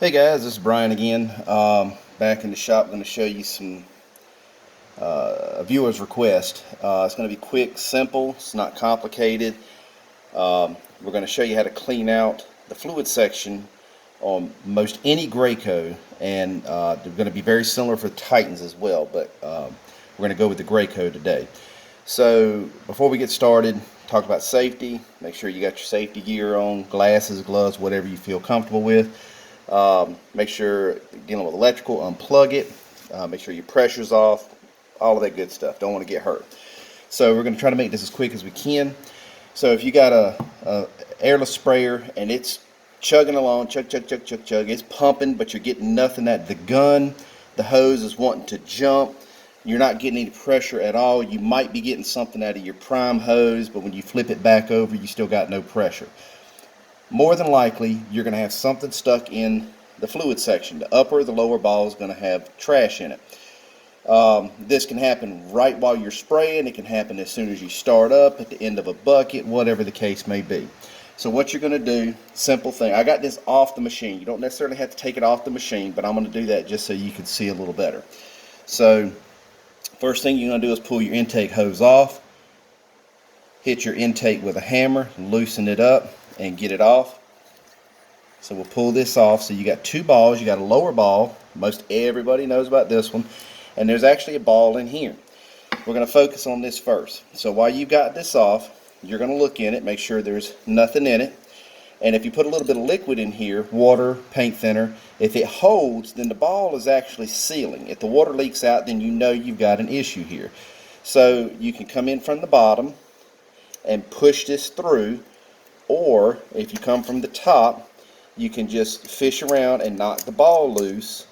Hey guys, this is Brian again. Back in the shop, going to show you some a viewer's request. It's going to be quick, simple. It's not complicated. We're going to show you how to clean out the fluid section on most any Graco, and they're going to be very similar for Titans as well. But we're going to go with the Graco today. So before we get started, talk about safety. Make sure you got your safety gear on, glasses, gloves, whatever you feel comfortable with. Make sure dealing with electrical, unplug it. Make sure your pressure's off. All of that good stuff. Don't want to get hurt. So we're going to try to make this as quick as we can. So if you got a airless sprayer and it's chugging along, chug, it's pumping, but you're getting nothing at the gun, the hose is wanting to jump, you're not getting any pressure at all, you might be getting something out of your prime hose, but when you flip it back over, you still got no pressure. More than likely, you're going to have something stuck in the fluid section. The upper or the lower ball is going to have trash in it. This can happen right while you're spraying. It can happen as soon as you start up, at the end of a bucket, whatever the case may be. So what you're going to do, simple thing. I got this off the machine. You don't necessarily have to take it off the machine, but I'm going to do that just so you can see a little better. So first thing you're going to do is pull your intake hose off. Hit your intake with a hammer, loosen it up, and get it off. So we'll pull this off. So you got two balls. You got a lower ball. Most everybody knows about this one. And there's actually a ball in here. We're going to focus on this first. So while you got this off, you're going to look in it, make sure there's nothing in it. And if you put a little bit of liquid in here, water, paint thinner, if it holds, then the ball is actually sealing. If the water leaks out, then you know you've got an issue here. So you can come in from the bottom and push this through, or if you come from the top, you can just fish around and knock the ball loose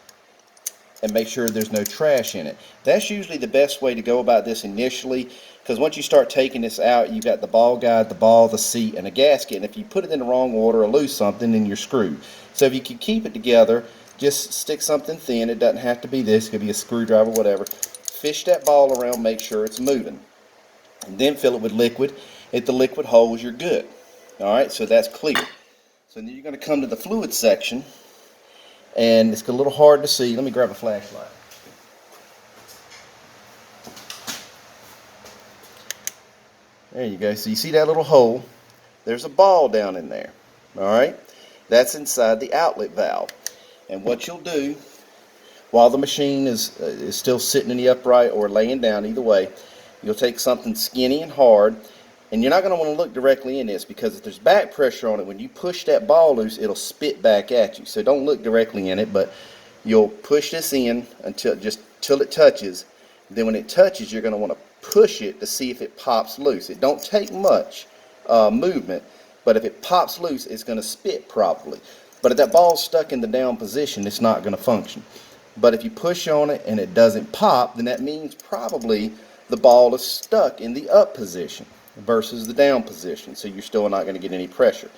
and make sure there's no trash in it. That's usually the best way to go about this initially, because once you start taking this out, you've got the ball guide, the ball, the seat, and a gasket, and if you put it in the wrong order or lose something, then you're screwed. So if you can keep it together, just stick something thin. It doesn't have to be this. It could be a screwdriver, whatever. Fish that ball around, make sure it's moving, and then fill it with liquid. If the liquid holds, you're good. Alright, so that's clear. So then you're going to come to the fluid section, and it's a little hard to see. Let me grab a flashlight. There you go. So you see that little hole? There's a ball down in there. Alright, that's inside the outlet valve. And what you'll do, while the machine is still sitting in the upright or laying down, either way, you'll take something skinny and hard. And you're not going to want to look directly in this, because if there's back pressure on it, when you push that ball loose, it'll spit back at you. So don't look directly in it, but you'll push this in until it touches. Then when it touches, you're going to want to push it to see if it pops loose. It don't take much movement, but if it pops loose, it's going to spit probably. But if that ball's stuck in the down position, it's not going to function. But if you push on it and it doesn't pop, then that means probably the ball is stuck in the up position versus the down position, so you're still not going to get any pressure.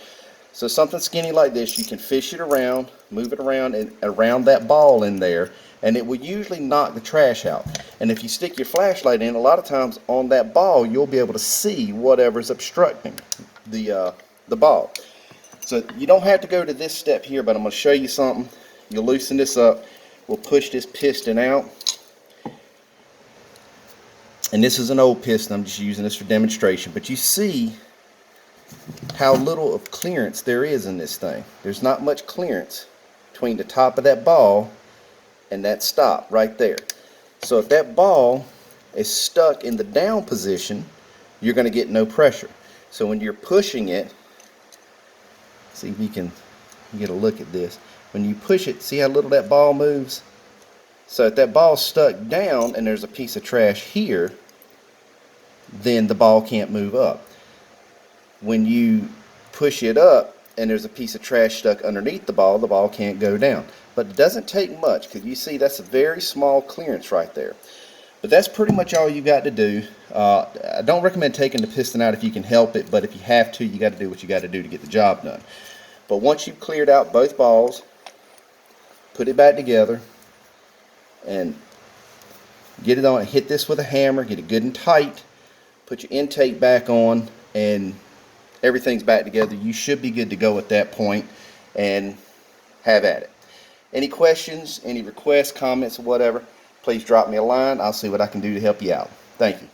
So something skinny like this, you can fish it around, move it around and around that ball in there, and it will usually knock the trash out. And if you stick your flashlight in, a lot of times on that ball, you'll be able to see whatever's obstructing the ball. So you don't have to go to this step here, but I'm going to show you something. You'll loosen this up. We'll push this piston out. And this is an old piston, I'm just using this for demonstration, but you see how little of clearance there is in this thing. There's not much clearance between the top of that ball and that stop right there. So if that ball is stuck in the down position, you're going to get no pressure. So when you're pushing it, see if you can get a look at this. When you push it, see how little that ball moves? So if that ball's stuck down and there's a piece of trash here, then the ball can't move up. When you push it up and there's a piece of trash stuck underneath the ball can't go down. But it doesn't take much, because you see that's a very small clearance right there. But that's pretty much all you got to do. I don't recommend taking the piston out if you can help it, but if you have to, you got to do what you got to do to get the job done. But once you've cleared out both balls, put it back together and get it on. Hit this with a hammer, get it good and tight. Put your intake back on, and everything's back together. You should be good to go at that point and have at it. Any questions, any requests, comments, or whatever, please drop me a line. I'll see what I can do to help you out. Thank you.